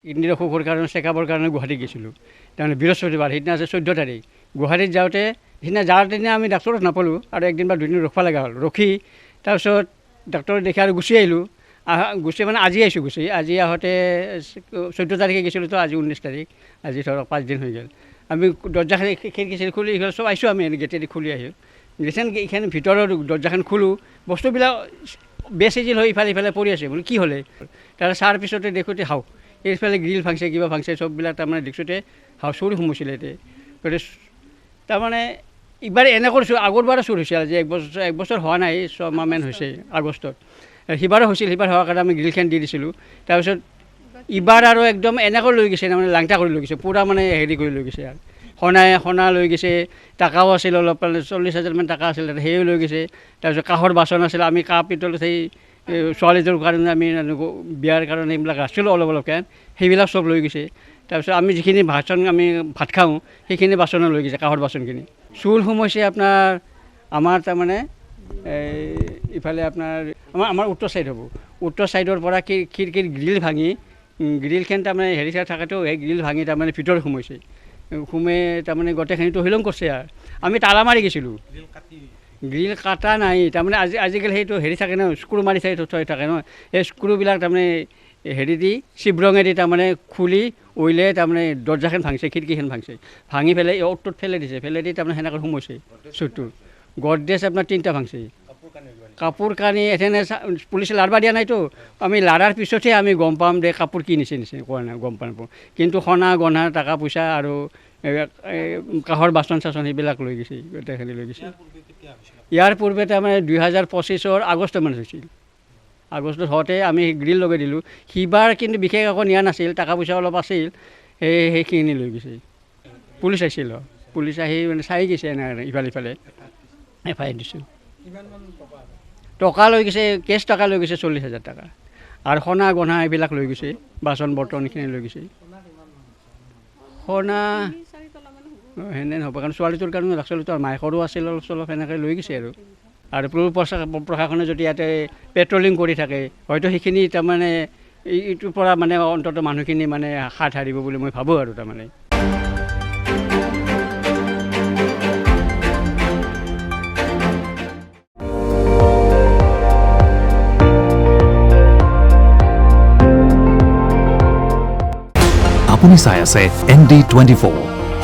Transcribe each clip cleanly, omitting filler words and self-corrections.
কিডনিৰ অসুখৰ কাৰণে চেকআপৰ কাৰণে গুৱাহাটী গৈছিলোঁ। তাৰমানে বৃহস্পতিবাৰ সেইদিনা আছে 14 তাৰিখ। গুৱাহাটীত যাওঁতে সেইদিনা যাওঁতে দিনা আমি ডাক্তৰক নাপালোঁ আৰু একদিন বা দুদিন ৰখিব লগা হ'ল। ৰখি তাৰপিছত ডাক্তৰক দেখি আৰু গুচি আহিলোঁ। গুচি মানে আজি আহিছোঁ গুচি। আজি আহোঁতে 14 তাৰিখে গৈছিলোঁ তো আজি 19 তাৰিখ। আজি ধৰক 5 দিন হৈ গ'ল। আমি দৰ্জাখানি খিৰিকী খুলি চব আহিছোঁ আমি গেটেদি খুলি আহিছোঁ। যেথেন এইখান ভিতৰৰ দৰ্জাখন খোলোঁ বস্তুবিলাক বেচিজিল হৈ ইফালে সিফালে পৰি আছে বোলো কি হ'লে তাৰ চাৰ পিছতে দেখোঁতে হাও এইফালে গ্ৰিল ভাংছে কিবা ভাংছে চববিলাক তাৰমানে দেখোঁতে হাও চুৰ সোমাইছিলে গতিকে তাৰমানে এইবাৰ এনে কৰিছোঁ আগৰবাৰো চুৰ হৈছিল আজি এক বছৰ হোৱা নাই 6 মাহমান হৈছে আগষ্টত সিবাৰো হৈছিল সিবাৰ হোৱাৰ কাৰণে আমি গ্ৰিলখন দি দিছিলোঁ তাৰপিছত এইবাৰ আৰু একদম এনেকৈ লৈ গৈছে তাৰমানে লাংটা কৰি লৈ গৈছে পূৰা মানে হেৰি কৰি লৈ গৈছে আৰু সোণা লৈ গৈছে টকাও আছিল অলপ 40,000 মান টকা আছিল সেয়ে লৈ গৈছে তাৰপিছত কাঁহৰ বাচন আছিল আমি কাঁহ পিতল সেই ছোৱালীটোৰ কাৰণে আমি বিয়াৰ কাৰণে এইবিলাক ৰাখিছিলোঁ অলপকৈ সেইবিলাক চব লৈ গৈছে তাৰপিছত আমি যিখিনি বাচন আমি ভাত খাওঁ সেইখিনি বাচনো লৈ গৈছে কাঁহৰ বাচনখিনি চুৰ সোমাইছে আপোনাৰ আমাৰ তাৰমানে ইফালে আপোনাৰ আমাৰ উত্তৰ ছাইড হ'ব উত্তৰ ছাইডৰ পৰা খিৰিকীৰ গ্ৰিল ভাঙি গ্ৰিলখন তাৰমানে হেৰি চাই থাকেতো সেই গ্ৰিল ভাঙি তাৰমানে ভিতৰত সোমাইছে সোমে তাৰমানে গোটেইখিনি তহিলং কৰিছে আৰু আমি তালা মাৰি গৈছিলোঁ গ্ৰিল কাটা নাই তাৰমানে আজিকালি সেইটো হেৰি থাকে ন স্ক্ৰু মাৰি থৈ থাকে ন সেই স্ক্ৰুবিলাক তাৰমানে হেৰি দি চিব্ৰঙেদি তাৰমানে খুলি উইলে তাৰমানে দৰ্জাখন ভাঙিছে খিৰিকীখন ভাঙিছে ভাঙি পেলাই অ'টোত ফেলাই দিছে ফেলাই দি তাৰমানে সেনেকৈ সোমাইছে চুৰটো গডৰেজ আপোনাৰ 3টা ভাঙিছে কাপোৰ কানি এনে পুলিচে লাৰবা দিয়া নাইতো আমি লাৰাৰ পিছতহে আমি গম পাম যে কাপোৰ কি নিছে কোৱা নাই গম পাব কিন্তু সোণা গহনা টকা পইচা আৰু কাঁহৰ বাচন চাচন সেইবিলাক লৈ গৈছে গোটেইখিনি লৈ গৈছে ইয়াৰ পূৰ্বে তাৰমানে 2025 আগষ্ট মানত হৈছিল আগষ্টত হওঁতে আমি গ্ৰিল লগাই দিলোঁ সিবাৰ কিন্তু বিশেষ একো নিয়া নাছিল টকা পইচা অলপ আছিল সেইখিনি লৈ গৈছে পুলিচ আহিছিল পুলিচ আহি মানে চাই গৈছে এনেকৈ ইফালে FIR দিছোঁ টকা লৈ গৈছে কেছ টকা লৈ গৈছে 40,000 টকা আৰু সোণা গহনা এইবিলাক লৈ গৈছে বাচন বৰ্তন এইখিনি লৈ গৈছে সোণা সেনে নহ'ব কাৰণ ছোৱালীটোৰ কাৰণে ৰাখছিলোঁ আৰু মাইকৰো আছিল অলপ চলপ সেনেকৈ লৈ গৈছে আৰু প্ৰশাসনে যদি ইয়াতে পেট্ৰলিং কৰি থাকে হয়তো সেইখিনি তাৰমানে এইটোৰ পৰা মানে অন্ততঃ মানুহখিনি মানে হাত সাৰিব বুলি মই ভাবোঁ আৰু তাৰমানে আপুনি চাই আছে ND24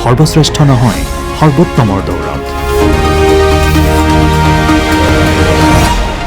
সৰ্বশ্ৰেষ্ঠ নহয় সৰ্বোত্তমৰ দৌৰত